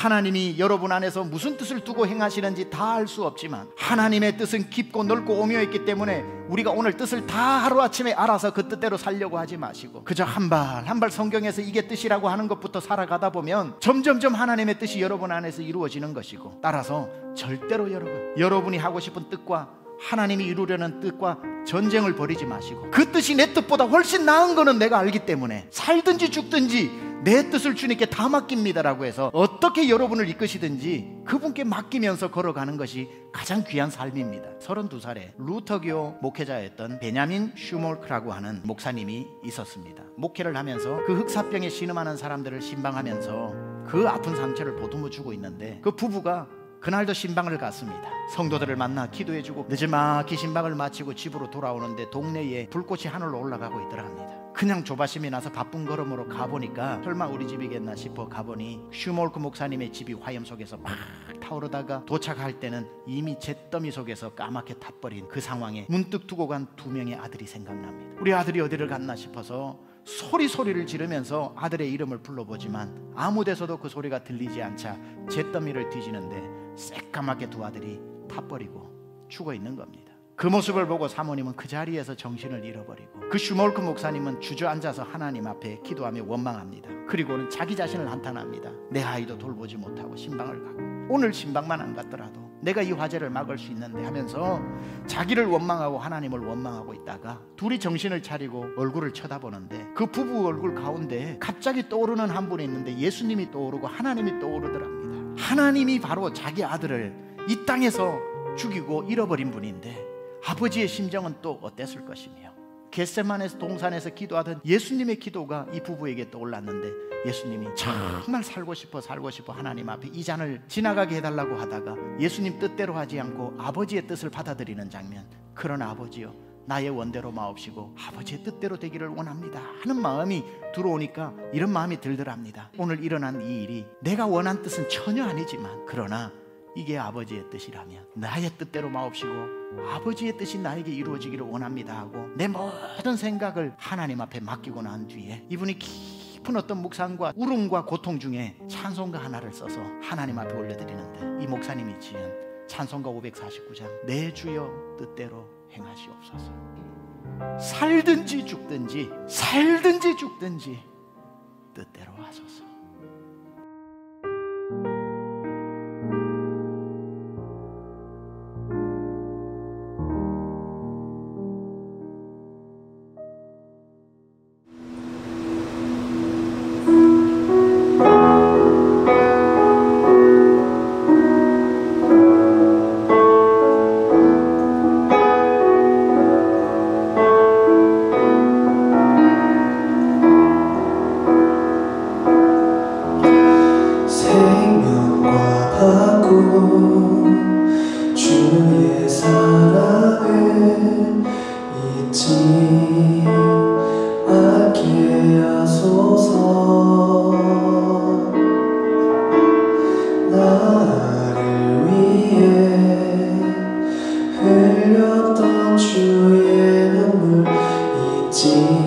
하나님이 여러분 안에서 무슨 뜻을 두고 행하시는지 다 알 수 없지만 하나님의 뜻은 깊고 넓고 오묘했기 때문에 우리가 오늘 뜻을 다 하루아침에 알아서 그 뜻대로 살려고 하지 마시고 그저 한 발 한 발 성경에서 이게 뜻이라고 하는 것부터 살아가다 보면 점점점 하나님의 뜻이 여러분 안에서 이루어지는 것이고, 따라서 절대로 여러분이 하고 싶은 뜻과 하나님이 이루려는 뜻과 전쟁을 벌이지 마시고, 그 뜻이 내 뜻보다 훨씬 나은 거는 내가 알기 때문에 살든지 죽든지 내 뜻을 주님께 다 맡깁니다라고 해서 어떻게 여러분을 이끄시든지 그분께 맡기면서 걸어가는 것이 가장 귀한 삶입니다. 32살에 루터교 목회자였던 베냐민 슈몰크라고 하는 목사님이 있었습니다. 목회를 하면서 그 흑사병에 신음하는 사람들을 신방하면서 그 아픈 상처를 보듬어 주고 있는데, 그 부부가 그날도 신방을 갔습니다. 성도들을 만나 기도해주고 늦지막히 신방을 마치고 집으로 돌아오는데 동네에 불꽃이 하늘로 올라가고 있더랍니다. 그냥 조바심이 나서 바쁜 걸음으로 가보니까 설마 우리 집이겠나 싶어 가보니 슈몰크 목사님의 집이 화염 속에서 막 타오르다가 도착할 때는 이미 잿더미 속에서 까맣게 타버린 그 상황에 문득 두고 간 두 명의 아들이 생각납니다. 우리 아들이 어디를 갔나 싶어서 소리를 지르면서 아들의 이름을 불러보지만 아무 데서도 그 소리가 들리지 않자 잿더미를 뒤지는데 새까맣게 두 아들이 타버리고 죽어 있는 겁니다. 그 모습을 보고 사모님은 그 자리에서 정신을 잃어버리고, 그 슈몰크 목사님은 주저앉아서 하나님 앞에 기도하며 원망합니다. 그리고는 자기 자신을 한탄합니다. 내 아이도 돌보지 못하고 신방을 가고 오늘 신방만 안 갔더라도 내가 이 화재를 막을 수 있는데 하면서 자기를 원망하고 하나님을 원망하고 있다가 둘이 정신을 차리고 얼굴을 쳐다보는데 그 부부 얼굴 가운데 갑자기 떠오르는 한 분이 있는데 예수님이 떠오르고 하나님이 떠오르더랍니다. 하나님이 바로 자기 아들을 이 땅에서 죽이고 잃어버린 분인데 아버지의 심정은 또 어땠을 것이며, 겟세마네 동산에서 기도하던 예수님의 기도가 이 부부에게 떠올랐는데 예수님이 정말 살고 싶어 하나님 앞에 이 잔을 지나가게 해달라고 하다가 예수님 뜻대로 하지 않고 아버지의 뜻을 받아들이는 장면. 그러나 아버지요, 나의 원대로 마옵시고 아버지의 뜻대로 되기를 원합니다 하는 마음이 들어오니까 이런 마음이 들더랍니다. 오늘 일어난 이 일이 내가 원한 뜻은 전혀 아니지만 그러나 이게 아버지의 뜻이라면 나의 뜻대로 마옵시고 아버지의 뜻이 나에게 이루어지기를 원합니다 하고 내 모든 생각을 하나님 앞에 맡기고 난 뒤에 이분이 깊은 어떤 묵상과 울음과 고통 중에 찬송가 하나를 써서 하나님 앞에 올려드리는데, 이 목사님이 지은 찬송가 549장 내 주여 뜻대로 행하시옵소서. 살든지 죽든지 뜻대로 하소서. 주의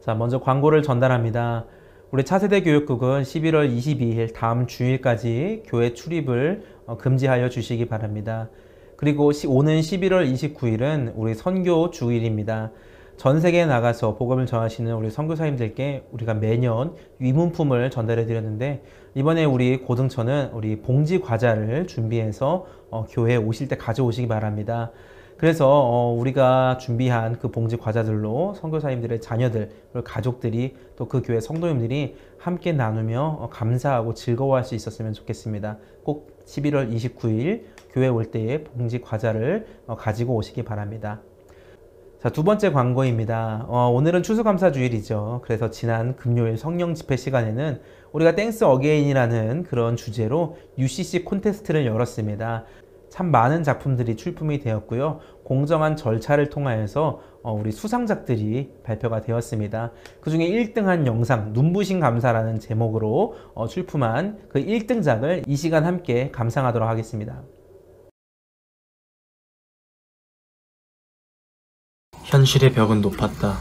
자, 먼저 광고를 전달합니다. 우리 차세대 교육국은 11월 22일 다음 주일까지 교회 출입을 금지하여 주시기 바랍니다. 그리고 오는 11월 29일은 우리 선교 주일입니다. 전 세계에 나가서 복음을 전하시는 우리 선교사님들께 우리가 매년 위문품을 전달해 드렸는데, 이번에 우리 고등처는 우리 봉지 과자를 준비해서 교회에 오실 때 가져오시기 바랍니다. 그래서 우리가 준비한 그 봉지 과자들로 선교사님들의 자녀들, 그리고 가족들이 또 그 교회 성도님들이 함께 나누며 감사하고 즐거워할 수 있었으면 좋겠습니다. 꼭 11월 29일 교회 올 때에 봉지 과자를 가지고 오시기 바랍니다. 자, 두 번째 광고입니다. 오늘은 추수감사주일이죠. 그래서 지난 금요일 성령 집회 시간에는 우리가 땡스 어게인이라는 그런 주제로 UCC 콘테스트를 열었습니다. 참 많은 작품들이 출품이 되었고요. 공정한 절차를 통하여서 우리 수상작들이 발표가 되었습니다. 그 중에 1등한 영상 눈부신 감사라는 제목으로 출품한 그 1등작을 이 시간 함께 감상하도록 하겠습니다. 현실의 벽은 높았다.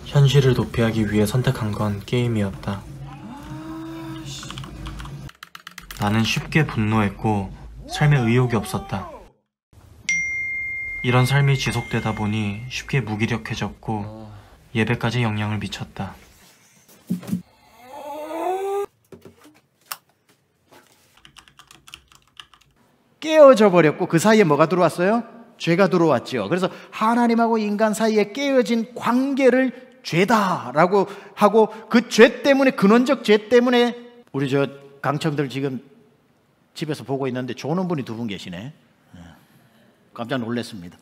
현실을 도피하기 위해 선택한 건 게임이었다. 나는 쉽게 분노했고 삶에 의욕이 없었다. 이런 삶이 지속되다 보니 쉽게 무기력해졌고 예배까지 영향을 미쳤다. 깨어져 버렸고 그 사이에 뭐가 들어왔어요? 죄가 들어왔죠. 그래서 하나님하고 인간 사이에 깨어진 관계를 죄다라고 하고, 그 죄 때문에, 근원적 죄 때문에 우리 저 강청들 지금 집에서 보고 있는데 조는 분이 두 분 계시네. 깜짝 놀랐습니다.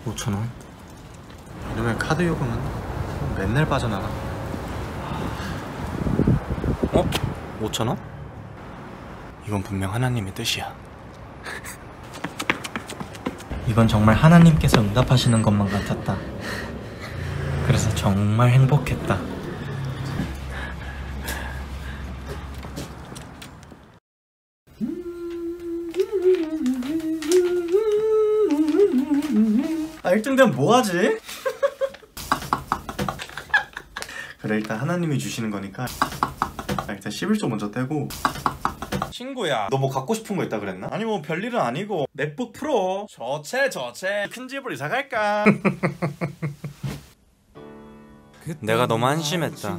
5,000원? 이러면 카드 요금은 맨날 빠져나가. 5,000원? 이건 분명 하나님의 뜻이야. 이건 정말 하나님께서 응답하시는 것만 같았다. 그래서 정말 행복했다. 아, 1등 되면 뭐하지? 그래, 일단 하나님이 주시는 거니까 일단 11조 먼저 떼고. 친구야, 너 뭐 갖고 싶은 거 있다 그랬나? 아니 뭐 별일은 아니고 맥북 프로 저체 큰 집으로 이사 갈까? 내가 너무 한심했다.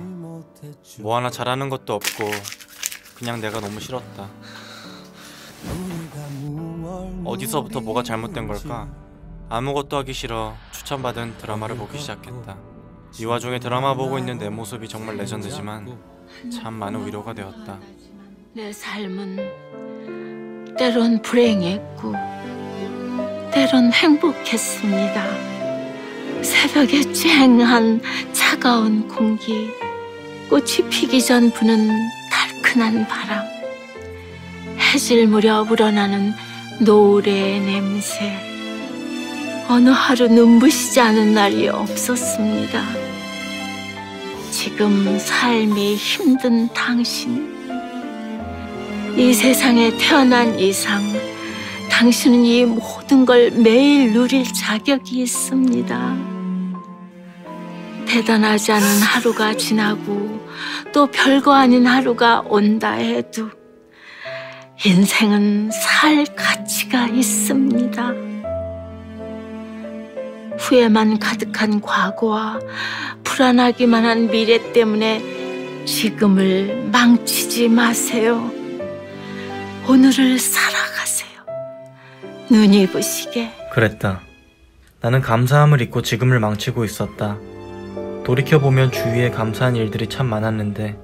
뭐 하나 잘하는 것도 없고 그냥 내가 너무 싫었다. 어디서부터 뭐가 잘못된 걸까? 아무것도 하기 싫어 추천받은 드라마를 보기 시작했다. 이 와중에 드라마 보고 있는 내 모습이 정말 레전드지만 참 많은 위로가 되었다. 내 삶은 때론 불행했고 때론 행복했습니다. 새벽에 쨍한 차가운 공기, 꽃이 피기 전 부는 달큰한 바람, 해질 무렵 우러나는 노래의 냄새, 어느 하루 눈부시지 않은 날이 없었습니다. 지금 삶이 힘든 당신, 이 세상에 태어난 이상 당신은 이 모든 걸 매일 누릴 자격이 있습니다. 대단하지 않은 하루가 지나고 또 별거 아닌 하루가 온다 해도 인생은 살 가치가 있습니다. 후회만 가득한 과거와 불안하기만 한 미래 때문에 지금을 망치지 마세요. 오늘을 살아가세요. 눈이 부시게. 그랬다. 나는 감사함을 잊고 지금을 망치고 있었다. 돌이켜보면 주위에 감사한 일들이 참 많았는데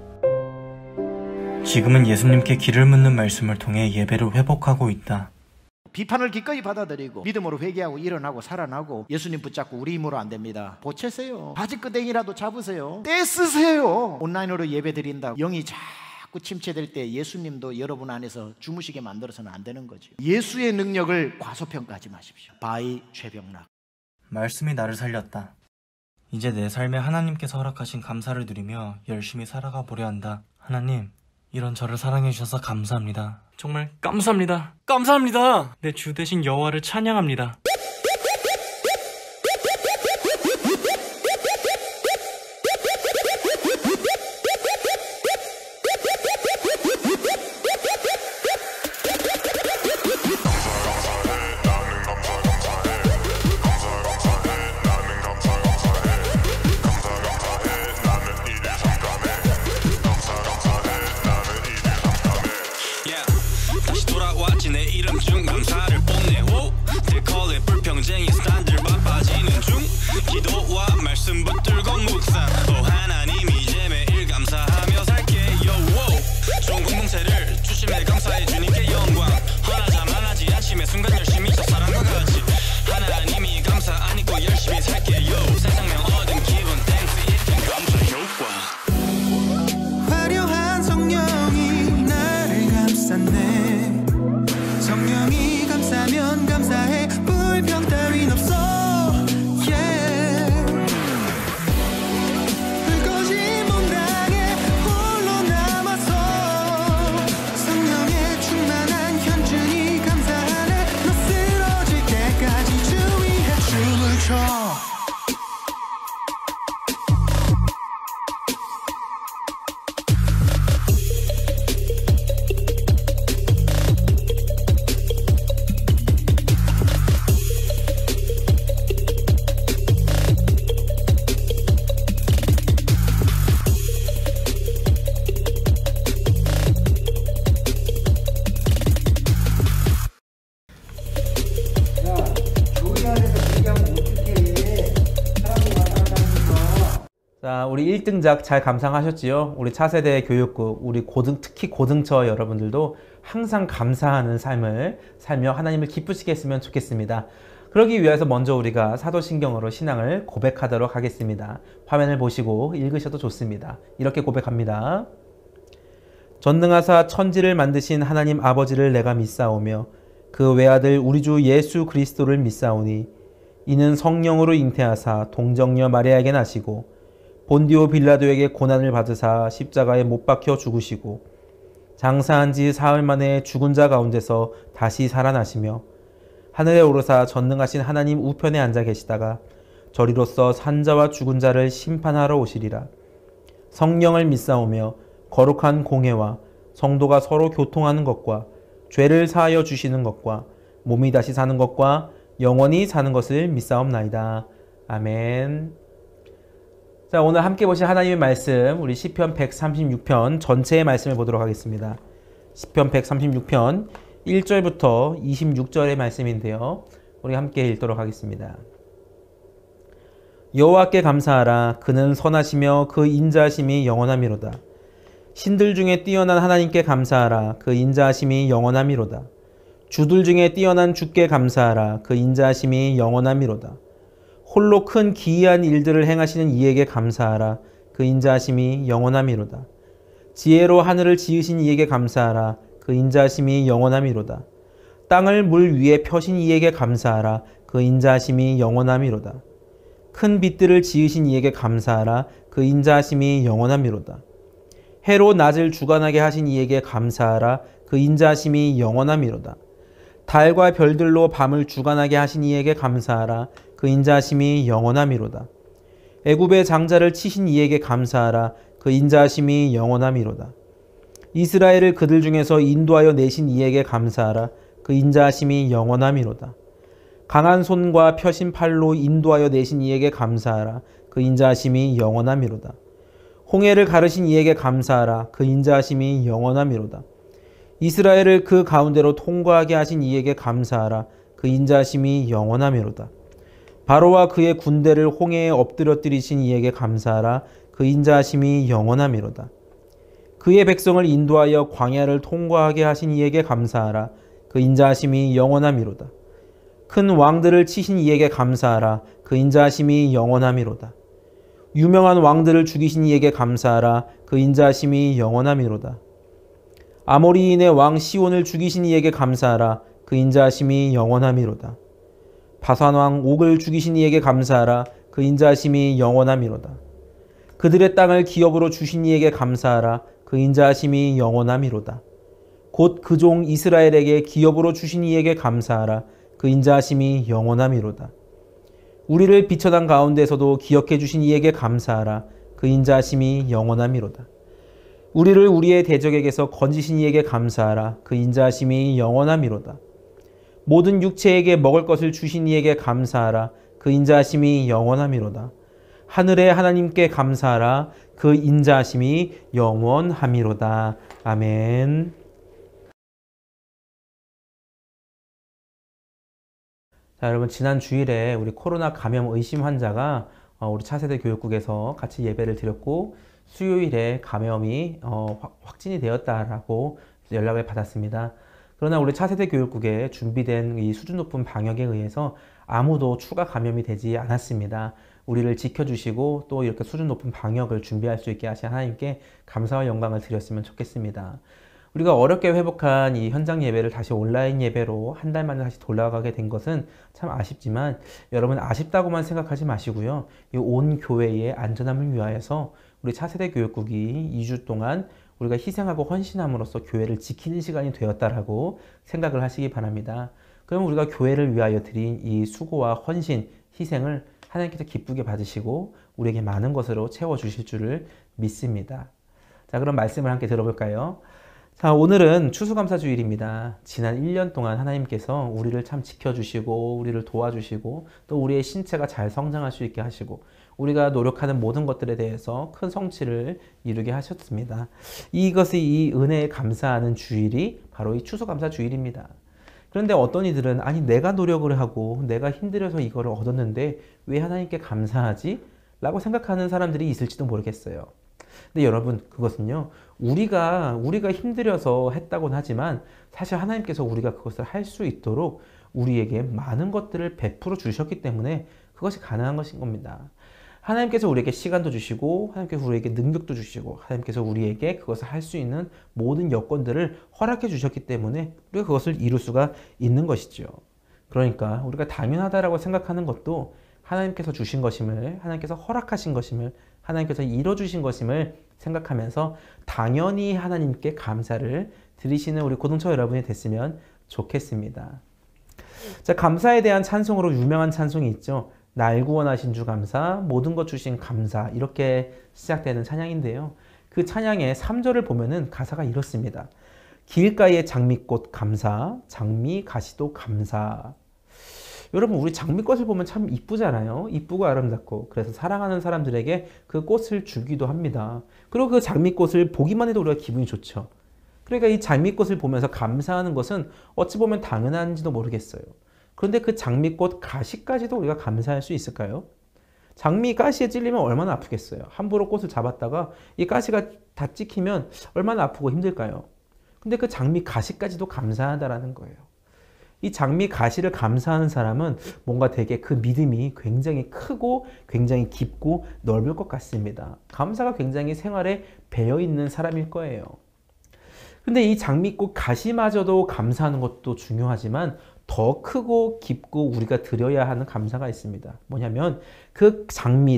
지금은 예수님께 길을 묻는 말씀을 통해 예배를 회복하고 있다. 비판을 기꺼이 받아들이고 믿음으로 회개하고 일어나고 살아나고 예수님 붙잡고 우리 힘으로 안 됩니다. 보채세요. 바지끄댕이라도 잡으세요. 떼쓰세요. 온라인으로 예배 드린다고 영이 자꾸 침체될 때 예수님도 여러분 안에서 주무시게 만들어서는 안 되는 거죠. 예수의 능력을 과소평가하지 마십시오. 바이 최병락. 말씀이 나를 살렸다. 이제 내 삶에 하나님께서 허락하신 감사를 누리며 열심히 살아가 보려 한다. 하나님, 이런 저를 사랑해 주셔서 감사합니다. 정말 감사합니다. 감사합니다. 내 주 되신 여호와를 찬양합니다. 자, 우리 1등작 잘 감상하셨지요? 우리 차세대 교육국, 우리 특히 고등처 여러분들도 항상 감사하는 삶을 살며 하나님을 기쁘시게 했으면 좋겠습니다. 그러기 위해서 먼저 우리가 사도신경으로 신앙을 고백하도록 하겠습니다. 화면을 보시고 읽으셔도 좋습니다. 이렇게 고백합니다. 전능하사 천지를 만드신 하나님 아버지를 내가 믿사오며 그 외아들 우리 주 예수 그리스도를 믿사오니 이는 성령으로 잉태하사 동정녀 마리아에게 나시고 본디오 빌라도에게 고난을 받으사 십자가에 못 박혀 죽으시고 장사한 지 사흘 만에 죽은 자 가운데서 다시 살아나시며 하늘에 오르사 전능하신 하나님 우편에 앉아 계시다가 저리로서 산자와 죽은 자를 심판하러 오시리라. 성령을 믿사오며 거룩한 공회와 성도가 서로 교통하는 것과 죄를 사하여 주시는 것과 몸이 다시 사는 것과 영원히 사는 것을 믿사옵나이다. 아멘. 자, 오늘 함께 보실 하나님의 말씀, 우리 시편 136편 전체의 말씀을 보도록 하겠습니다. 시편 136편 1절부터 26절의 말씀인데요. 우리 함께 읽도록 하겠습니다. 여호와께 감사하라. 그는 선하시며 그 인자하심이 영원하미로다. 신들 중에 뛰어난 하나님께 감사하라. 그 인자하심이 영원하미로다. 주들 중에 뛰어난 주께 감사하라. 그 인자하심이 영원하미로다. 홀로 큰 기이한 일들을 행하시는 이에게 감사하라. 그 인자하심이 영원하미로다. 지혜로 하늘을 지으신 이에게 감사하라. 그 인자하심이 영원하미로다. 땅을 물 위에 펴신 이에게 감사하라. 그 인자하심이 영원하미로다. 큰 빛들을 지으신 이에게 감사하라. 그 인자하심이 영원하미로다. 해로 낮을 주관하게 하신 이에게 감사하라. 그 인자하심이 영원하미로다. 달과 별들로 밤을 주관하게 하신 이에게 감사하라. 그 인자하심이 영원하미로다. 애굽의 장자를 치신 이에게 감사하라. 그 인자하심이 영원하미로다. 이스라엘을 그들 중에서 인도하여 내신 이에게 감사하라. 그 인자하심이 영원하미로다. 강한 손과 펴신 팔로 인도하여 내신 이에게 감사하라. 그 인자하심이 영원하미로다. 홍해를 가르신 이에게 감사하라. 그 인자하심이 영원하미로다. 이스라엘을 그 가운데로 통과하게 하신 이에게 감사하라. 그 인자하심이 영원하미로다. 바로와 그의 군대를 홍해에 엎드려뜨리신 이에게 감사하라. 그 인자하심이 영원하미로다. 그의 백성을 인도하여 광야를 통과하게 하신 이에게 감사하라. 그 인자하심이 영원하미로다. 큰 왕들을 치신 이에게 감사하라. 그 인자하심이 영원하미로다. 유명한 왕들을 죽이신 이에게 감사하라. 그 인자하심이 영원하미로다. 아모리인의 왕 시온을 죽이신 이에게 감사하라. 그 인자하심이 영원하미로다. 바산 왕 옥을 죽이신 이에게 감사하라. 그 인자하심이 영원하미로다. 그들의 땅을 기업으로 주신 이에게 감사하라. 그 인자하심이 영원하미로다. 곧 그 종 이스라엘에게 기업으로 주신 이에게 감사하라. 그 인자하심이 영원하미로다. 우리를 비천한 가운데서도 기억해 주신 이에게 감사하라. 그 인자하심이 영원하미로다. 우리를 우리의 대적에게서 건지신 이에게 감사하라. 그 인자하심이 영원하미로다. 모든 육체에게 먹을 것을 주신 이에게 감사하라. 그 인자하심이 영원하미로다. 하늘의 하나님께 감사하라. 그 인자하심이 영원하미로다. 아멘. 자, 여러분, 지난 주일에 우리 코로나 감염 의심 환자가 우리 차세대 교육국에서 같이 예배를 드렸고 수요일에 감염이 확진이 되었다라고 연락을 받았습니다. 그러나 우리 차세대 교육국에 준비된 이 수준 높은 방역에 의해서 아무도 추가 감염이 되지 않았습니다. 우리를 지켜주시고 또 이렇게 수준 높은 방역을 준비할 수 있게 하신 하나님께 감사와 영광을 드렸으면 좋겠습니다. 우리가 어렵게 회복한 이 현장 예배를 다시 온라인 예배로 한 달 만에 다시 돌아가게 된 것은 참 아쉽지만 여러분 아쉽다고만 생각하지 마시고요. 이 온 교회의 안전함을 위하여서 우리 차세대 교육국이 2주 동안 우리가 희생하고 헌신함으로써 교회를 지키는 시간이 되었다라고 생각을 하시기 바랍니다. 그럼 우리가 교회를 위하여 드린 이 수고와 헌신, 희생을 하나님께서 기쁘게 받으시고 우리에게 많은 것으로 채워주실 줄을 믿습니다. 자, 그럼 말씀을 함께 들어볼까요? 자, 오늘은 추수감사주일입니다. 지난 1년 동안 하나님께서 우리를 참 지켜주시고 우리를 도와주시고 또 우리의 신체가 잘 성장할 수 있게 하시고 우리가 노력하는 모든 것들에 대해서 큰 성취를 이루게 하셨습니다. 이것이 이 은혜에 감사하는 주일이 바로 이 추수감사주일입니다. 그런데 어떤 이들은 아니 내가 노력을 하고 내가 힘들어서 이거를 얻었는데 왜 하나님께 감사하지? 라고 생각하는 사람들이 있을지도 모르겠어요. 근데 여러분, 그것은요, 우리가 힘들어서 했다고는 하지만 사실 하나님께서 우리가 그것을 할 수 있도록 우리에게 많은 것들을 베풀어 주셨기 때문에 그것이 가능한 것인 겁니다. 하나님께서 우리에게 시간도 주시고, 하나님께서 우리에게 능력도 주시고, 하나님께서 우리에게 그것을 할 수 있는 모든 여건들을 허락해 주셨기 때문에 우리가 그것을 이룰 수가 있는 것이죠. 그러니까 우리가 당연하다라고 생각하는 것도 하나님께서 주신 것임을, 하나님께서 허락하신 것임을, 하나님께서 이뤄주신 것임을 생각하면서 당연히 하나님께 감사를 드리시는 우리 고등처 여러분이 됐으면 좋겠습니다. 자, 감사에 대한 찬송으로 유명한 찬송이 있죠. 날 구원하신 주 감사, 모든 것 주신 감사, 이렇게 시작되는 찬양인데요. 그 찬양의 3절을 보면은 가사가 이렇습니다. 길가의 장미꽃 감사, 장미 가시도 감사. 여러분, 우리 장미꽃을 보면 참 이쁘잖아요. 이쁘고 아름답고. 그래서 사랑하는 사람들에게 그 꽃을 주기도 합니다. 그리고 그 장미꽃을 보기만 해도 우리가 기분이 좋죠. 그러니까 이 장미꽃을 보면서 감사하는 것은 어찌 보면 당연한지도 모르겠어요. 그런데 그 장미꽃 가시까지도 우리가 감사할 수 있을까요? 장미 가시에 찔리면 얼마나 아프겠어요. 함부로 꽃을 잡았다가 이 가시가 다 찍히면 얼마나 아프고 힘들까요? 근데 그 장미 가시까지도 감사하다라는 거예요. 이 장미 가시를 감사하는 사람은 뭔가 되게 그 믿음이 굉장히 크고 굉장히 깊고 넓을 것 같습니다. 감사가 굉장히 생활에 배어있는 사람일 거예요. 근데 이 장미꽃 가시마저도 감사하는 것도 중요하지만 더 크고 깊고 우리가 드려야 하는 감사가 있습니다. 뭐냐면 그 장미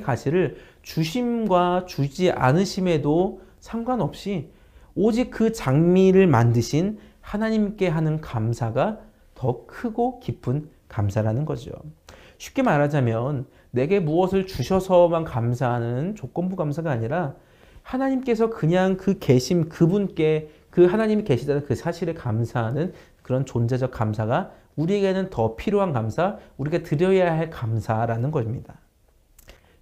가시를 주심과 주지 않으심에도 상관없이 오직 그 장미를 만드신 하나님께 하는 감사가 더 크고 깊은 감사라는 거죠. 쉽게 말하자면 내게 무엇을 주셔서만 감사하는 조건부 감사가 아니라 하나님께서 그냥 그 계심 그분께 그 하나님이 계시다는 그 사실에 감사하는 그런 존재적 감사가 우리에게는 더 필요한 감사, 우리가 드려야 할 감사라는 겁니다.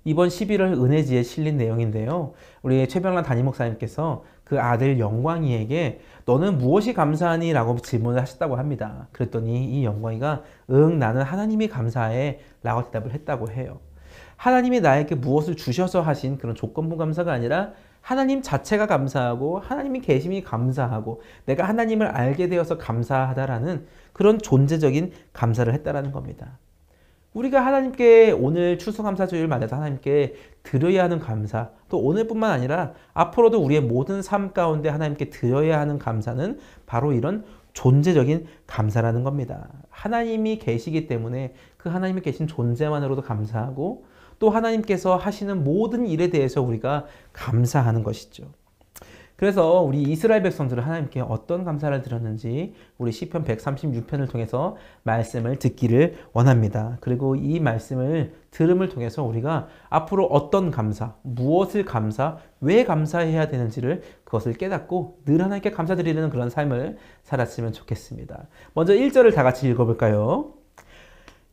이번 11월 은혜지에 실린 내용인데요. 우리 최병란 담임 목사님께서 그 아들 영광이에게 너는 무엇이 감사하니? 라고 질문을 하셨다고 합니다. 그랬더니 이 영광이가 응, 나는 하나님이 감사해 라고 대답을 했다고 해요. 하나님이 나에게 무엇을 주셔서 하신 그런 조건부 감사가 아니라 하나님 자체가 감사하고 하나님이 계심이 감사하고 내가 하나님을 알게 되어서 감사하다라는 그런 존재적인 감사를 했다라는 겁니다. 우리가 하나님께 오늘 추수감사주일 맞아서 하나님께 드려야 하는 감사, 또 오늘뿐만 아니라 앞으로도 우리의 모든 삶 가운데 하나님께 드려야 하는 감사는 바로 이런 존재적인 감사라는 겁니다. 하나님이 계시기 때문에 그 하나님이 계신 존재만으로도 감사하고 또 하나님께서 하시는 모든 일에 대해서 우리가 감사하는 것이죠. 그래서 우리 이스라엘 백성들은 하나님께 어떤 감사를 드렸는지 우리 시편 136편을 통해서 말씀을 듣기를 원합니다. 그리고 이 말씀을 들음을 통해서 우리가 앞으로 어떤 감사, 무엇을 감사, 왜 감사해야 되는지를 그것을 깨닫고 늘 하나님께 감사드리는 그런 삶을 살았으면 좋겠습니다. 먼저 1절을 다 같이 읽어볼까요?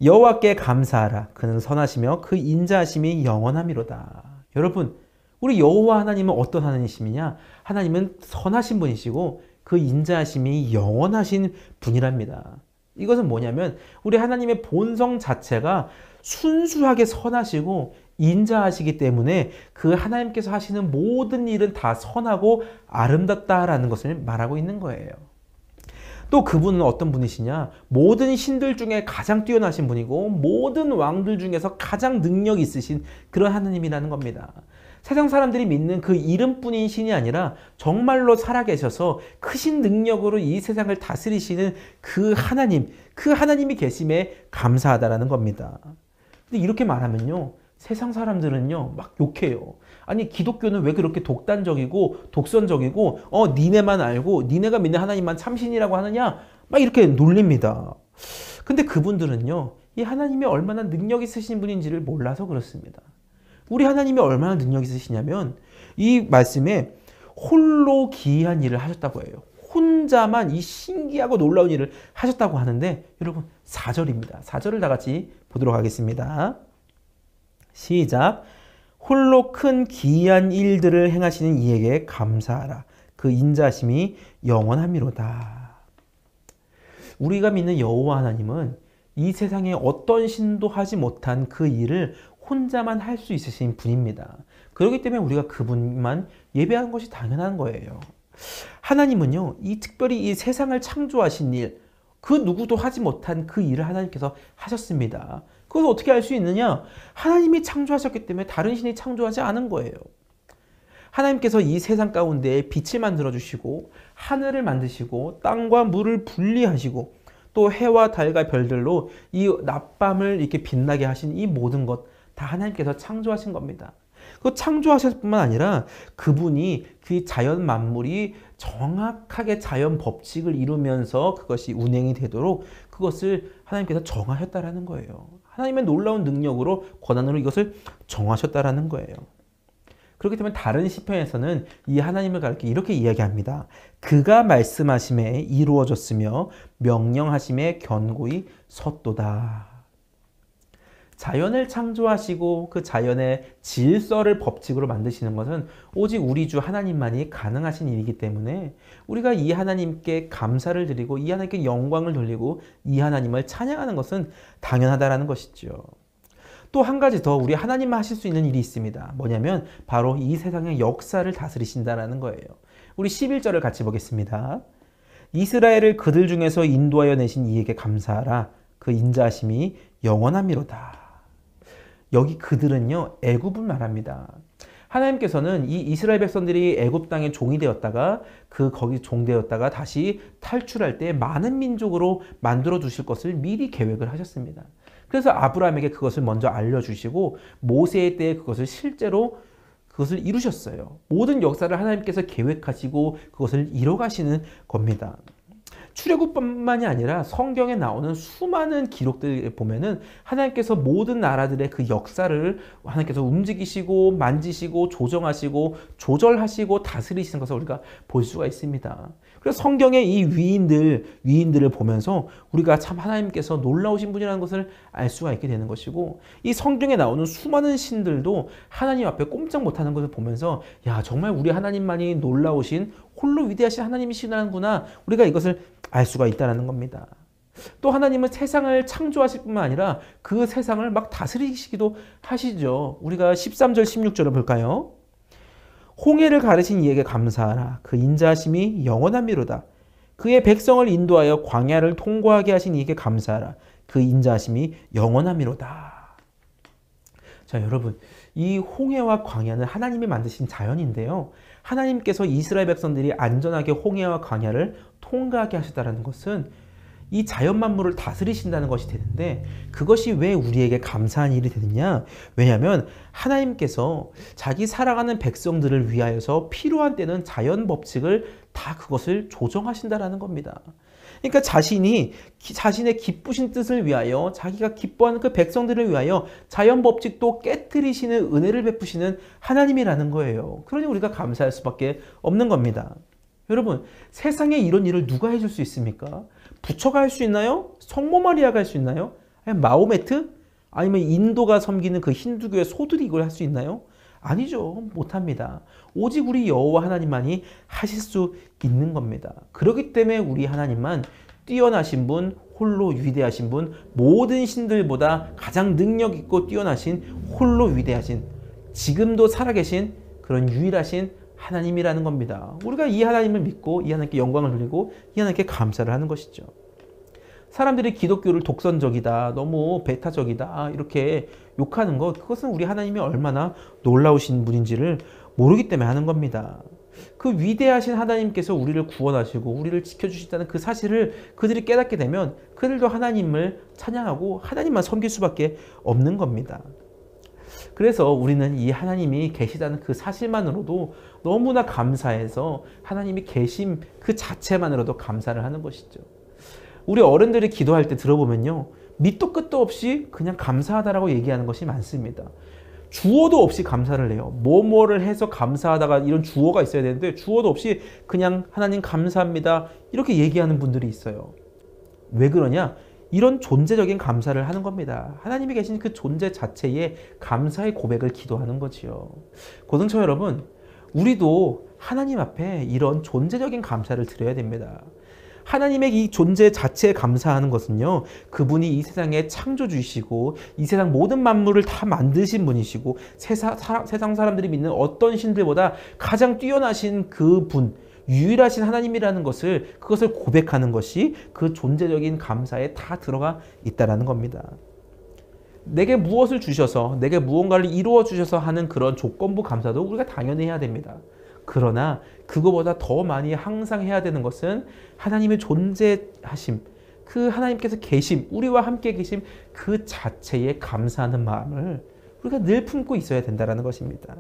여호와께 감사하라. 그는 선하시며 그 인자하심이 영원함이로다. 여러분, 우리 여호와 하나님은 어떤 하나님이시냐? 하나님은 선하신 분이시고 그 인자하심이 영원하신 분이랍니다. 이것은 뭐냐면 우리 하나님의 본성 자체가 순수하게 선하시고 인자하시기 때문에 그 하나님께서 하시는 모든 일은 다 선하고 아름답다라는 것을 말하고 있는 거예요. 또 그분은 어떤 분이시냐? 모든 신들 중에 가장 뛰어나신 분이고 모든 왕들 중에서 가장 능력 있으신 그런 하나님이라는 겁니다. 세상 사람들이 믿는 그 이름뿐인 신이 아니라 정말로 살아계셔서 크신 능력으로 이 세상을 다스리시는 그 하나님이 계심에 감사하다라는 겁니다. 근데 이렇게 말하면요, 세상 사람들은요 막 욕해요. 아니, 기독교는 왜 그렇게 독단적이고 독선적이고 니네만 알고 니네가 믿는 하나님만 참신이라고 하느냐, 막 이렇게 놀립니다. 근데 그분들은요 이 하나님이 얼마나 능력 있으신 분인지를 몰라서 그렇습니다. 우리 하나님이 얼마나 능력 있으시냐면 이 말씀에 홀로 기이한 일을 하셨다고 해요. 혼자만 이 신기하고 놀라운 일을 하셨다고 하는데 여러분 4절입니다. 4절을 다 같이 보도록 하겠습니다. 시작. 홀로 큰 기이한 일들을 행하시는 이에게 감사하라. 그 인자심이 영원함이로다. 우리가 믿는 여호와 하나님은 이 세상에 어떤 신도 하지 못한 그 일을 혼자만 할 수 있으신 분입니다. 그렇기 때문에 우리가 그분만 예배하는 것이 당연한 거예요. 하나님은요, 특별히 이 세상을 창조하신 일, 그 누구도 하지 못한 그 일을 하나님께서 하셨습니다. 그걸 어떻게 알 수 있느냐? 하나님이 창조하셨기 때문에 다른 신이 창조하지 않은 거예요. 하나님께서 이 세상 가운데 빛을 만들어주시고 하늘을 만드시고 땅과 물을 분리하시고 또 해와 달과 별들로 이 낮밤을 이렇게 빛나게 하신 이 모든 것 다 하나님께서 창조하신 겁니다. 그 창조하셨을 뿐만 아니라 그분이 그 자연 만물이 정확하게 자연 법칙을 이루면서 그것이 운행이 되도록 그것을 하나님께서 정하셨다라는 거예요. 하나님의 놀라운 능력으로 권한으로 이것을 정하셨다라는 거예요. 그렇기 때문에 다른 시편에서는 이 하나님을 가리켜 이렇게 이야기합니다. 그가 말씀하심에 이루어졌으며 명령하심에 견고히 섰도다. 자연을 창조하시고 그 자연의 질서를 법칙으로 만드시는 것은 오직 우리 주 하나님만이 가능하신 일이기 때문에 우리가 이 하나님께 감사를 드리고 이 하나님께 영광을 돌리고 이 하나님을 찬양하는 것은 당연하다라는 것이죠. 또 한 가지 더 우리 하나님만 하실 수 있는 일이 있습니다. 뭐냐면 바로 이 세상의 역사를 다스리신다라는 거예요. 우리 11절을 같이 보겠습니다. 이스라엘을 그들 중에서 인도하여 내신 이에게 감사하라. 그 인자하심이 영원함이로다. 여기 그들은요, 애굽을 말합니다. 하나님께서는 이 이스라엘 백성들이 애굽 땅의 종이 되었다가 거기 종되었다가 다시 탈출할 때 많은 민족으로 만들어 주실 것을 미리 계획을 하셨습니다. 그래서 아브라함에게 그것을 먼저 알려주시고 모세의 때에 그것을 실제로 그것을 이루셨어요. 모든 역사를 하나님께서 계획하시고 그것을 이뤄가시는 겁니다. 출애굽뿐만이 아니라 성경에 나오는 수많은 기록들을 보면은 하나님께서 모든 나라들의 그 역사를 하나님께서 움직이시고 만지시고 조정하시고 조절하시고 다스리시는 것을 우리가 볼 수가 있습니다. 그래서 성경의 이 위인들을 보면서 우리가 참 하나님께서 놀라우신 분이라는 것을 알 수가 있게 되는 것이고 이 성경에 나오는 수많은 신들도 하나님 앞에 꼼짝 못하는 것을 보면서 야, 정말 우리 하나님만이 놀라우신 홀로 위대하신 하나님이시라는구나, 우리가 이것을 알 수가 있다는 겁니다. 또 하나님은 세상을 창조하실 뿐만 아니라 그 세상을 막 다스리시기도 하시죠. 우리가 13절 16절을 볼까요? 홍해를 가르신 이에게 감사하라. 그 인자하심이 영원함이로다. 그의 백성을 인도하여 광야를 통과하게 하신 이에게 감사하라. 그 인자하심이 영원함이로다. 자, 여러분, 이 홍해와 광야는 하나님이 만드신 자연인데요. 하나님께서 이스라엘 백성들이 안전하게 홍해와 광야를 통과하게 하셨다는 것은 이 자연 만물을 다스리신다는 것이 되는데 그것이 왜 우리에게 감사한 일이 되느냐? 왜냐하면 하나님께서 자기 사랑하는 백성들을 위하여서 필요한 때는 자연 법칙을 다 그것을 조정하신다는 겁니다. 그러니까 자신의 기쁘신 뜻을 위하여 자기가 기뻐하는 그 백성들을 위하여 자연 법칙도 깨트리시는 은혜를 베푸시는 하나님이라는 거예요. 그러니 우리가 감사할 수밖에 없는 겁니다. 여러분, 세상에 이런 일을 누가 해줄 수 있습니까? 부처가 할 수 있나요? 성모 마리아가 할 수 있나요? 아니면 마호메트? 아니면 인도가 섬기는 그 힌두교의 소들이 이걸 할 수 있나요? 아니죠. 못합니다. 오직 우리 여호와 하나님만이 하실 수 있는 겁니다. 그렇기 때문에 우리 하나님만 뛰어나신 분, 홀로 위대하신 분, 모든 신들보다 가장 능력 있고 뛰어나신 홀로 위대하신, 지금도 살아계신 그런 유일하신 하나님이라는 겁니다. 우리가 이 하나님을 믿고 이 하나님께 영광을 돌리고 이 하나님께 감사를 하는 것이죠. 사람들이 기독교를 독선적이다, 너무 배타적이다 이렇게 욕하는 것, 그것은 우리 하나님이 얼마나 놀라우신 분인지를 모르기 때문에 하는 겁니다. 그 위대하신 하나님께서 우리를 구원하시고 우리를 지켜주시다는 그 사실을 그들이 깨닫게 되면 그들도 하나님을 찬양하고 하나님만 섬길 수밖에 없는 겁니다. 그래서 우리는 이 하나님이 계시다는 그 사실만으로도 너무나 감사해서 하나님이 계심 그 자체만으로도 감사를 하는 것이죠. 우리 어른들이 기도할 때 들어보면요, 밑도 끝도 없이 그냥 감사하다라고 얘기하는 것이 많습니다. 주어도 없이 감사를 해요. 뭐를 해서 감사하다가 이런 주어가 있어야 되는데 주어도 없이 그냥 하나님 감사합니다 이렇게 얘기하는 분들이 있어요. 왜 그러냐? 이런 존재적인 감사를 하는 겁니다. 하나님이 계신 그 존재 자체에 감사의 고백을 기도하는 거지요. 고등처 여러분, 우리도 하나님 앞에 이런 존재적인 감사를 드려야 됩니다. 하나님의 이 존재 자체에 감사하는 것은요, 그분이 이 세상의 창조주이시고 이 세상 모든 만물을 다 만드신 분이시고 세상 사람들이 믿는 어떤 신들보다 가장 뛰어나신 그분, 유일하신 하나님이라는 것을, 그것을 고백하는 것이 그 존재적인 감사에 다 들어가 있다는 겁니다. 내게 무엇을 주셔서, 내게 무언가를 이루어 주셔서 하는 그런 조건부 감사도 우리가 당연히 해야 됩니다. 그러나 그거보다 더 많이 항상 해야 되는 것은 하나님의 존재하심, 그 하나님께서 계심, 우리와 함께 계심 그 자체에 감사하는 마음을 우리가 늘 품고 있어야 된다는 것입니다.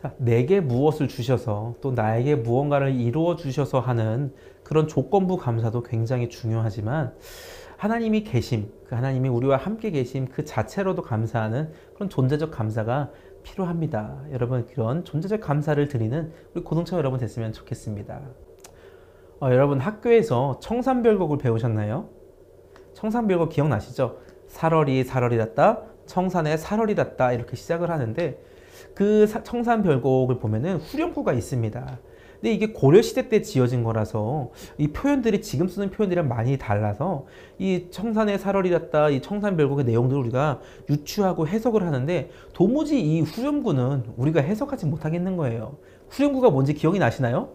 자, 내게 무엇을 주셔서 또 나에게 무언가를 이루어 주셔서 하는 그런 조건부 감사도 굉장히 중요하지만, 하나님이 계심, 그 하나님이 우리와 함께 계심 그 자체로도 감사하는 그런 존재적 감사가 필요합니다. 여러분, 그런 존재적 감사를 드리는 우리 고동청 여러분 됐으면 좋겠습니다. 여러분, 학교에서 청산별곡을 배우셨나요? 청산별곡 기억나시죠? 사월이 사월이랐다, 청산의 사월이랐다, 이렇게 시작을 하는데, 그 청산별곡을 보면은 후렴구가 있습니다. 근데 이게 고려시대 때 지어진 거라서 이 표현들이 지금 쓰는 표현들이랑 많이 달라서 이 청산의 사월이랐다, 이 청산별곡의 내용들을 우리가 유추하고 해석을 하는데, 도무지 이 후렴구는 우리가 해석하지 못하겠는 거예요. 후렴구가 뭔지 기억이 나시나요?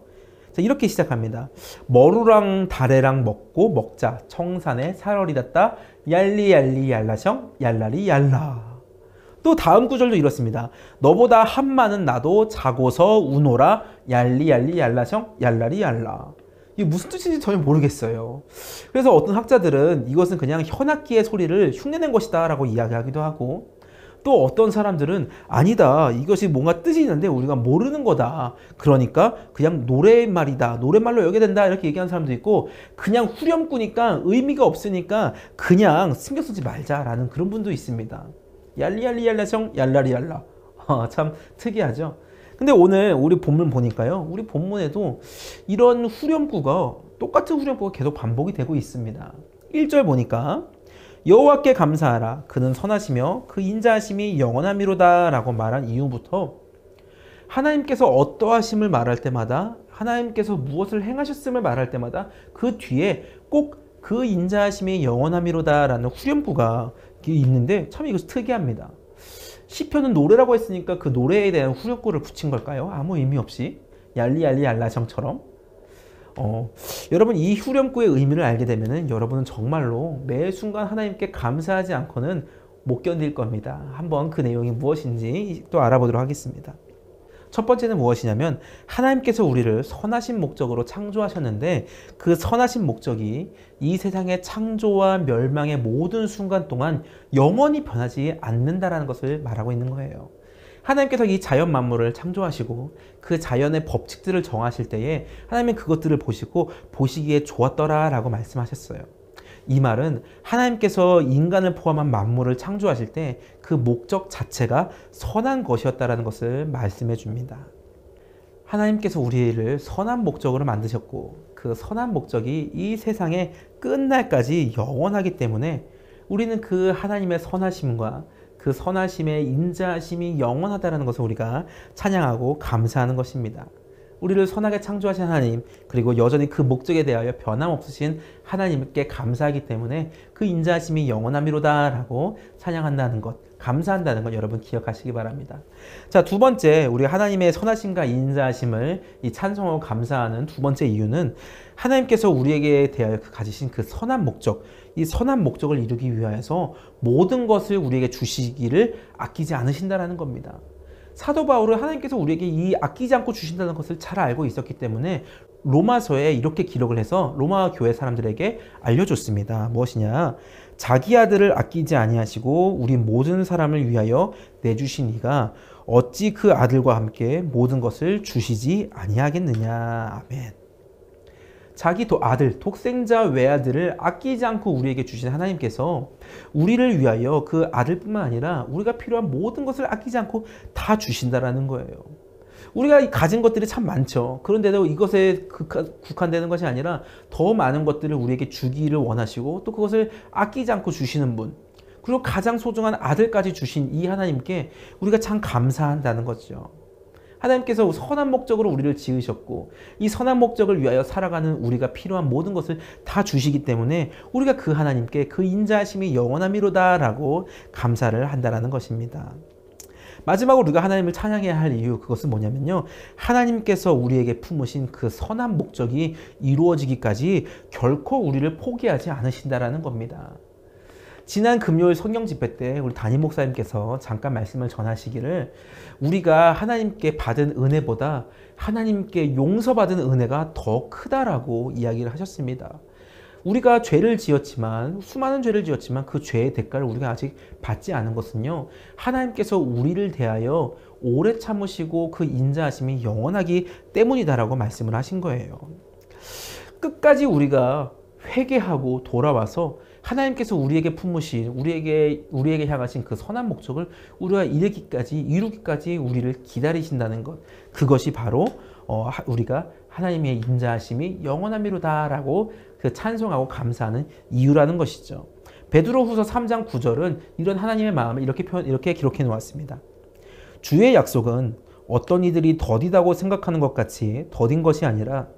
자, 이렇게 시작합니다. 머루랑 다래랑 먹고 먹자, 청산의 사월이랐다, 얄리얄리 얄라성 얄라리 얄라. 또 다음 구절도 이렇습니다. 너보다 한마는 나도 자고서 우노라, 얄리얄리 얄라성 얄라리 얄라. 이게 무슨 뜻인지 전혀 모르겠어요. 그래서 어떤 학자들은 이것은 그냥 현악기의 소리를 흉내낸 것이다 라고 이야기하기도 하고, 또 어떤 사람들은 아니다, 이것이 뭔가 뜻이 있는데 우리가 모르는 거다, 그러니까 그냥 노랫말이다, 노랫말로 여겨야 된다, 이렇게 얘기하는 사람도 있고, 그냥 후렴구니까 의미가 없으니까 그냥 신경 쓰지 말자라는 그런 분도 있습니다. 얄리얄리 얄라성 얄라리 얄라. 참 특이하죠. 근데 오늘 우리 본문 보니까요, 우리 본문에도 이런 후렴구가, 똑같은 후렴구가 계속 반복이 되고 있습니다. 1절 보니까 여호와께 감사하라, 그는 선하시며 그 인자하심이 영원하미로다 라고 말한 이후부터 하나님께서 어떠하심을 말할 때마다, 하나님께서 무엇을 행하셨음을 말할 때마다 그 뒤에 꼭 그 인자하심이 영원하미로다 라는 후렴구가 있는데, 참 이것이 특이합니다. 시편은 노래라고 했으니까 그 노래에 대한 후렴구를 붙인 걸까요? 아무 의미 없이 얄리얄리 얄라성처럼. 여러분, 이 후렴구의 의미를 알게 되면은 여러분은 정말로 매 순간 하나님께 감사하지 않고는 못 견딜 겁니다. 한번 그 내용이 무엇인지 또 알아보도록 하겠습니다. 첫 번째는 무엇이냐면, 하나님께서 우리를 선하신 목적으로 창조하셨는데 그 선하신 목적이 이 세상의 창조와 멸망의 모든 순간 동안 영원히 변하지 않는다라는 것을 말하고 있는 거예요. 하나님께서 이 자연 만물을 창조하시고 그 자연의 법칙들을 정하실 때에 하나님은 그것들을 보시고 보시기에 좋았더라 라고 말씀하셨어요. 이 말은 하나님께서 인간을 포함한 만물을 창조하실 때 그 목적 자체가 선한 것이었다라는 것을 말씀해 줍니다. 하나님께서 우리를 선한 목적으로 만드셨고 그 선한 목적이 이 세상의 끝날까지 영원하기 때문에 우리는 그 하나님의 선하심과 그 선하심의 인자하심이 영원하다는 것을 우리가 찬양하고 감사하는 것입니다. 우리를 선하게 창조하신 하나님, 그리고 여전히 그 목적에 대하여 변함없으신 하나님께 감사하기 때문에 그 인자하심이 영원하미로다 라고 찬양한다는 것, 감사한다는 것 여러분 기억하시기 바랍니다. 자, 두 번째, 우리 하나님의 선하심과 인자하심을 이 찬송하고 감사하는 두 번째 이유는 하나님께서 우리에게 대하여 가지신 그 선한 목적, 이 선한 목적을 이루기 위하여서 모든 것을 우리에게 주시기를 아끼지 않으신다는 겁니다. 사도 바울은 하나님께서 우리에게 이 아끼지 않고 주신다는 것을 잘 알고 있었기 때문에 로마서에 이렇게 기록을 해서 로마 교회 사람들에게 알려줬습니다. 무엇이냐? 자기 아들을 아끼지 아니하시고 우리 모든 사람을 위하여 내주신 이가 어찌 그 아들과 함께 모든 것을 주시지 아니하겠느냐. 아멘. 자기 아들, 독생자 외아들을 아끼지 않고 우리에게 주신 하나님께서 우리를 위하여 그 아들뿐만 아니라 우리가 필요한 모든 것을 아끼지 않고 다 주신다라는 거예요. 우리가 가진 것들이 참 많죠. 그런데도 이것에 국한되는 것이 아니라 더 많은 것들을 우리에게 주기를 원하시고 또 그것을 아끼지 않고 주시는 분, 그리고 가장 소중한 아들까지 주신 이 하나님께 우리가 참 감사한다는 거죠. 하나님께서 선한 목적으로 우리를 지으셨고 이 선한 목적을 위하여 살아가는 우리가 필요한 모든 것을 다 주시기 때문에 우리가 그 하나님께 그 인자하심이 영원함이로다 라고 감사를 한다라는 것입니다. 마지막으로 우리가 하나님을 찬양해야 할 이유, 그것은 뭐냐면요, 하나님께서 우리에게 품으신 그 선한 목적이 이루어지기까지 결코 우리를 포기하지 않으신다라는 겁니다. 지난 금요일 성경 집회 때 우리 담임 목사님께서 잠깐 말씀을 전하시기를 우리가 하나님께 받은 은혜보다 하나님께 용서받은 은혜가 더 크다라고 이야기를 하셨습니다. 우리가 죄를 지었지만, 수많은 죄를 지었지만 그 죄의 대가를 우리가 아직 받지 않은 것은요, 하나님께서 우리를 대하여 오래 참으시고 그 인자하심이 영원하기 때문이다라고 말씀을 하신 거예요. 끝까지 우리가 회개하고 돌아와서 하나님께서 우리에게 품으신, 우리에게 향하신 그 선한 목적을 우리가 이루기까지 우리를 기다리신다는 것, 그것이 바로 우리가 하나님의 인자하심이 영원함이로다라고 그 찬송하고 감사하는 이유라는 것이죠. 베드로후서 3장 9절은 이런 하나님의 마음을 이렇게 기록해 놓았습니다. 주의 약속은 어떤 이들이 더디다고 생각하는 것 같이 더딘 것이 아니라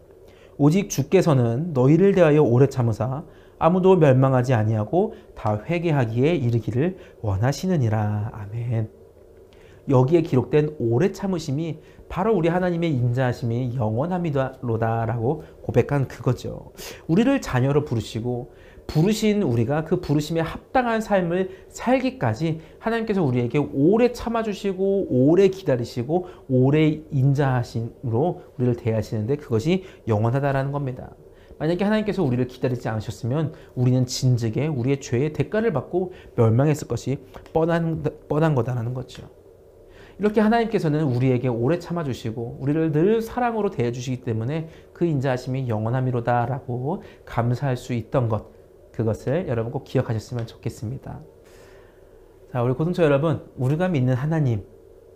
오직 주께서는 너희를 대하여 오래 참으사 아무도 멸망하지 아니하고 다 회개하기에 이르기를 원하시느니라. 아멘. 여기에 기록된 오래 참으심이 바로 우리 하나님의 인자하심이 영원함이로다라고 고백한 그거죠. 우리를 자녀로 부르신 우리가 그 부르심에 합당한 삶을 살기까지 하나님께서 우리에게 오래 참아주시고 오래 기다리시고 오래 인자하심으로 우리를 대하시는데 그것이 영원하다라는 겁니다. 만약에 하나님께서 우리를 기다리지 않으셨으면 우리는 진즉에 우리의 죄의 대가를 받고 멸망했을 것이 뻔한 거다라는 거죠. 이렇게 하나님께서는 우리에게 오래 참아주시고 우리를 늘 사랑으로 대해주시기 때문에 그 인자하심이 영원함이로다라고 감사할 수 있던 것, 그것을 여러분 꼭 기억하셨으면 좋겠습니다. 자, 우리 고등처 여러분, 우리가 믿는 하나님,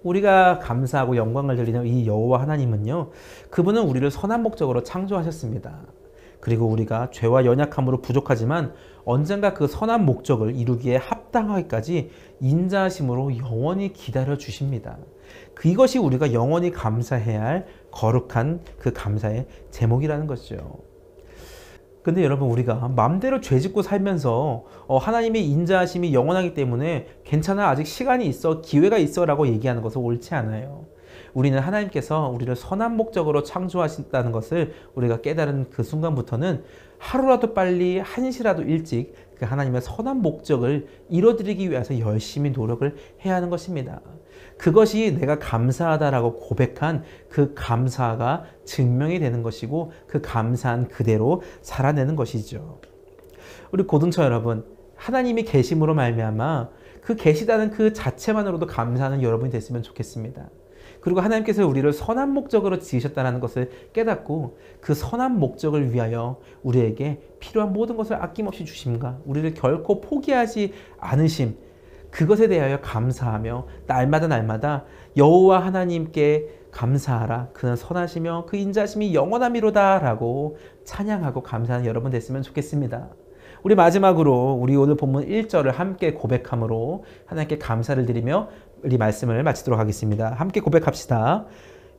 우리가 감사하고 영광을 드리는 이 여호와 하나님은요, 그분은 우리를 선한 목적으로 창조하셨습니다. 그리고 우리가 죄와 연약함으로 부족하지만 언젠가 그 선한 목적을 이루기에 합당하기까지 인자하심으로 영원히 기다려 주십니다. 이것이 우리가 영원히 감사해야 할 거룩한 그 감사의 제목이라는 것이죠. 근데 여러분, 우리가 마음대로 죄 짓고 살면서 하나님의 인자하심이 영원하기 때문에 괜찮아, 아직 시간이 있어, 기회가 있어 라고 얘기하는 것은 옳지 않아요. 우리는 하나님께서 우리를 선한 목적으로 창조하신다는 것을 우리가 깨달은 그 순간부터는 하루라도 빨리, 한시라도 일찍 그 하나님의 선한 목적을 이뤄드리기 위해서 열심히 노력을 해야 하는 것입니다. 그것이 내가 감사하다라고 고백한 그 감사가 증명이 되는 것이고 그 감사한 그대로 살아내는 것이죠. 우리 고등처 여러분, 하나님이 계심으로 말미암아 그 계시다는 그 자체만으로도 감사하는 여러분이 됐으면 좋겠습니다. 그리고 하나님께서 우리를 선한 목적으로 지으셨다는 것을 깨닫고 그 선한 목적을 위하여 우리에게 필요한 모든 것을 아낌없이 주심과 우리를 결코 포기하지 않으심, 그것에 대하여 감사하며 날마다 여호와 하나님께 감사하라. 그는 선하시며 그 인자심이 영원함이로다 라고 찬양하고 감사하는 여러분 됐으면 좋겠습니다. 우리 마지막으로 우리 오늘 본문 1절을 함께 고백함으로 하나님께 감사를 드리며 우리 말씀을 마치도록 하겠습니다. 함께 고백합시다.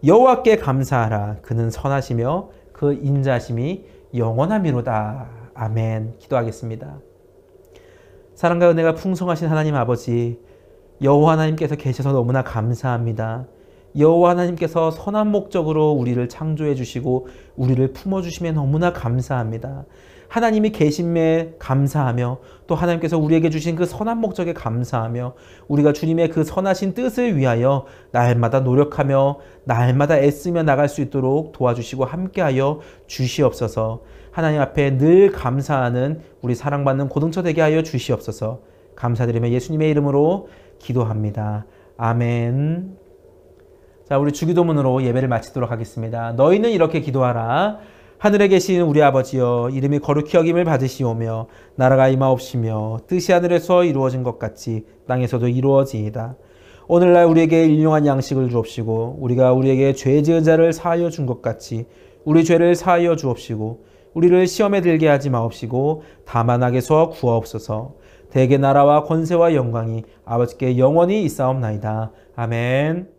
여호와께 감사하라. 그는 선하시며 그 인자심이 영원함이로다. 아멘. 기도하겠습니다. 사랑과 은혜가 풍성하신 하나님 아버지, 여호와 하나님께서 계셔서 너무나 감사합니다. 여호와 하나님께서 선한 목적으로 우리를 창조해 주시고 우리를 품어주심에 너무나 감사합니다. 하나님이 계심에 감사하며 또 하나님께서 우리에게 주신 그 선한 목적에 감사하며 우리가 주님의 그 선하신 뜻을 위하여 날마다 노력하며 날마다 애쓰며 나갈 수 있도록 도와주시고 함께하여 주시옵소서. 하나님 앞에 늘 감사하는 우리 사랑받는 고등처 되게 하여 주시옵소서. 감사드리며 예수님의 이름으로 기도합니다. 아멘. 자, 우리 주기도문으로 예배를 마치도록 하겠습니다. 너희는 이렇게 기도하라. 하늘에 계신 우리 아버지여, 이름이 거룩히 여김을 받으시오며 나라가 임하옵시며 뜻이 하늘에서 이루어진 것 같이 땅에서도 이루어지이다. 오늘날 우리에게 일용할 양식을 주옵시고 우리가 우리에게 죄 지은 자를 사하여 준 것 같이 우리 죄를 사하여 주옵시고 우리를 시험에 들게 하지 마옵시고 다만 악에서 구하옵소서. 대개 나라와 권세와 영광이 아버지께 영원히 있사옵나이다. 아멘.